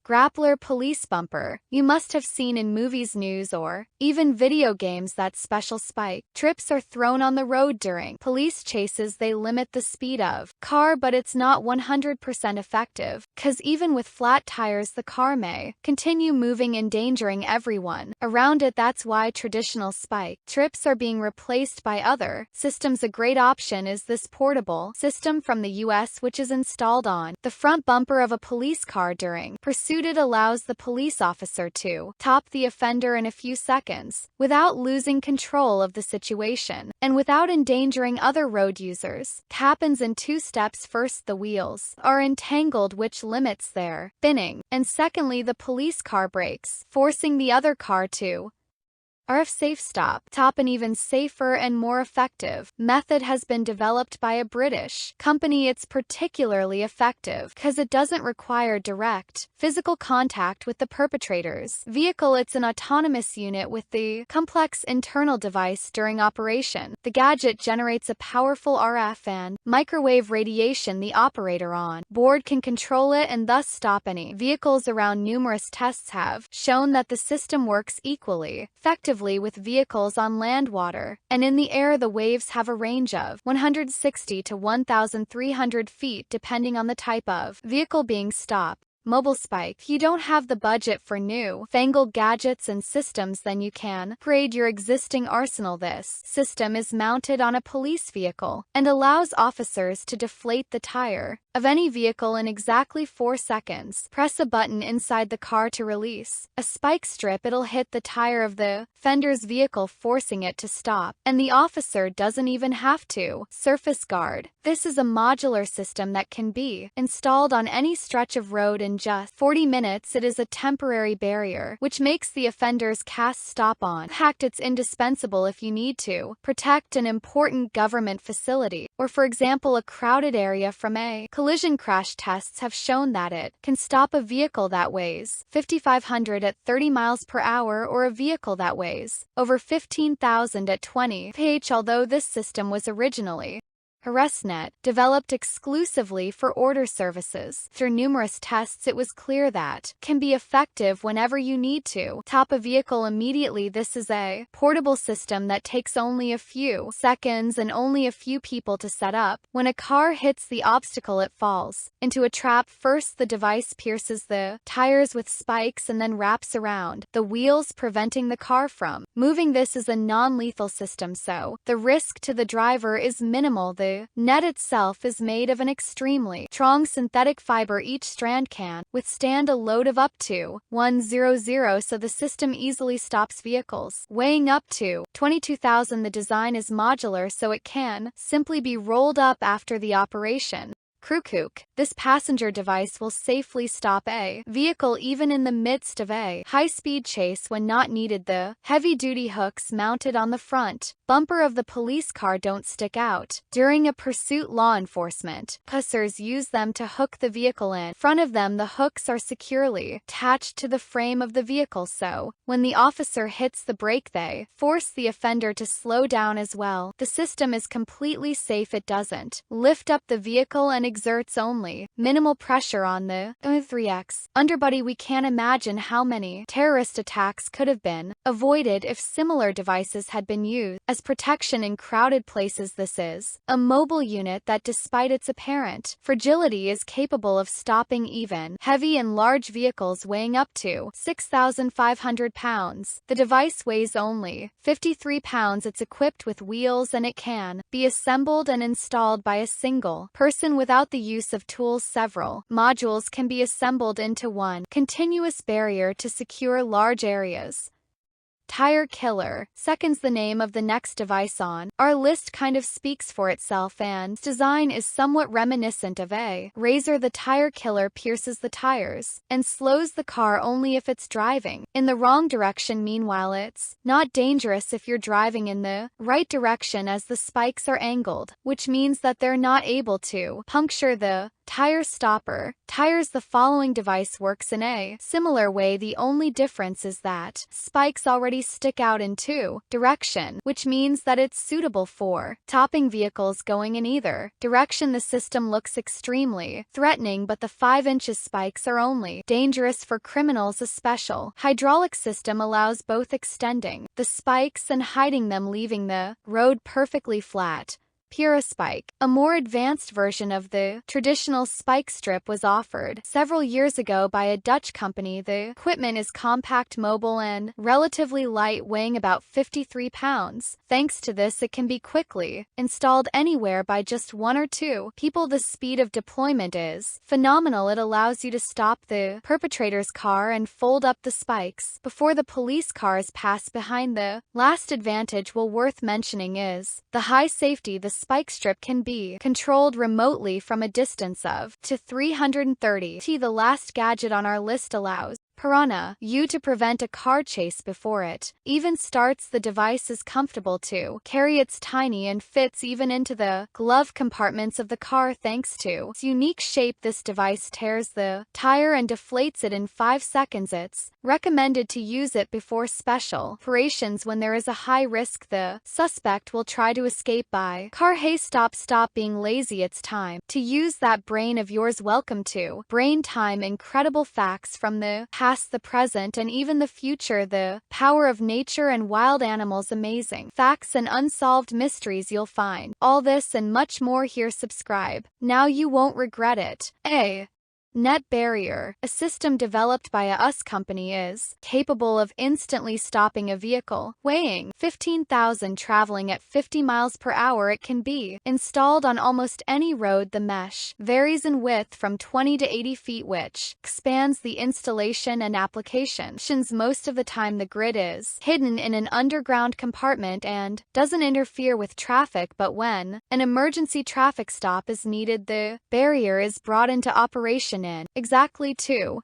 Grappler police bumper. You must have seen in movies, news, or even video games that special spike trips are thrown on the road during police chases. They limit the speed of car, but it's not 100% effective, cause even with flat tires the car may continue moving, endangering everyone around it. That's why traditional spike trips are being replaced by other systems. A great option is this portable system from the US, which is installed on the front bumper of a police car during pursuit. It allows the police officer to top the offender in a few seconds without losing control of the situation and without endangering other road users. It happens in 2 steps. First, the wheels are entangled, which limits their spinning, and secondly, the police car brakes, forcing the other car to safe stop. Top. An even safer and more effective method has been developed by a British company. It's particularly effective because it doesn't require direct physical contact with the perpetrator's vehicle. It's an autonomous unit with the complex internal device. During operation, the gadget generates a powerful RF and microwave radiation. The operator on board can control it and thus stop any vehicles around. Numerous tests have shown that the system works equally effectively with vehicles on land, water, and in the air. The waves have a range of 160 to 1,300 feet depending on the type of vehicle being stopped. Mobile spike. If you don't have the budget for new fangled gadgets and systems, then you can upgrade your existing arsenal. This system is mounted on a police vehicle and allows officers to deflate the tire of any vehicle in exactly 4 seconds. Press a button inside the car to release a spike strip. It'll hit the tire of the offender's vehicle, forcing it to stop, and the officer doesn't even have to surface guard. This is a modular system that can be installed on any stretch of road in just 40 minutes. It is a temporary barrier, which makes the offender's cast stop on hacked. It's indispensable if you need to protect an important government facility, or for example a crowded area from a collision. Crash tests have shown that it can stop a vehicle that weighs 5,500 at 30 miles per hour or a vehicle that weighs over 15,000 at 20 mph. Although this system was originally HarassNet, developed exclusively for order services. Through numerous tests, it was clear that can be effective whenever you need to top a vehicle immediately. This is a portable system that takes only a few seconds and only a few people to set up. When a car hits the obstacle, it falls into a trap. First, the device pierces the tires with spikes and then wraps around the wheels, preventing the car from moving. This is a non-lethal system, so the risk to the driver is minimal. The net itself is made of an extremely strong synthetic fiber. Each strand can withstand a load of up to 100, so the system easily stops vehicles weighing up to 22,000. The design is modular, so it can simply be rolled up after the operation. Crewcook. This passenger device will safely stop a vehicle even in the midst of a high-speed chase when not needed. The heavy-duty hooks mounted on the front bumper of the police car don't stick out during a pursuit. Law enforcement officers use them to hook the vehicle in front of them. The hooks are securely attached to the frame of the vehicle, so when the officer hits the brake, they force the offender to slow down as well. The system is completely safe. It doesn't lift up the vehicle and exerts only minimal pressure on the 3X underbody. We can't imagine how many terrorist attacks could have been avoided if similar devices had been used as protection in crowded places. This is a mobile unit that, despite its apparent fragility, is capable of stopping even heavy and large vehicles weighing up to 6,500 pounds. The device weighs only 53 pounds. It's equipped with wheels and it can be assembled and installed by a single person without the use of tools. Several modules can be assembled into one continuous barrier to secure large areas. Tire Killer. Second's the name of the next device on our list kind of speaks for itself, and its design is somewhat reminiscent of a razor. The Tire Killer pierces the tires and slows the car only if it's driving in the wrong direction. Meanwhile, it's not dangerous if you're driving in the right direction, as the spikes are angled, which means that they're not able to puncture the tire stopper tires. The following device works in a similar way. The only difference is that spikes already body stick out in two direction, which means that it's suitable for topping vehicles going in either direction. The system looks extremely threatening, but the 5-inch spikes are only dangerous for criminals. A special hydraulic system allows both extending the spikes and hiding them, leaving the road perfectly flat. Puraspike, a more advanced version of the traditional spike strip, was offered several years ago by a Dutch company. The equipment is compact, mobile, and relatively light, weighing about 53 pounds. Thanks to this, it can be quickly installed anywhere by just 1 or 2 people. The speed of deployment is phenomenal. It allows you to stop the perpetrator's car and fold up the spikes before the police cars pass behind. The last advantage worth mentioning is the high safety. The spike strip can be controlled remotely from a distance of to 330 ft. The last gadget on our list allows Piranha you to prevent a car chase before it even starts. The device is comfortable to carry. It's tiny and fits even into the glove compartments of the car. Thanks to its unique shape, this device tears the tire and deflates it in 5 seconds. It's recommended to use it before special operations when there is a high risk the suspect will try to escape by car. Hey, stop being lazy. It's time to use that brain of yours. Welcome to Brain Time. Incredible facts from the past, the present, and even the future. The power of nature and wild animals. Amazing facts and unsolved mysteries. You'll find all this and much more here. Subscribe now, you won't regret it. Net Barrier, a system developed by a US company, is capable of instantly stopping a vehicle weighing 15,000 traveling at 50 miles per hour. It can be installed on almost any road. The mesh varies in width from 20 to 80 feet, which expands the installation and applications. Most of the time, the grid is hidden in an underground compartment and doesn't interfere with traffic, but when an emergency traffic stop is needed, the barrier is brought into operation in exactly 2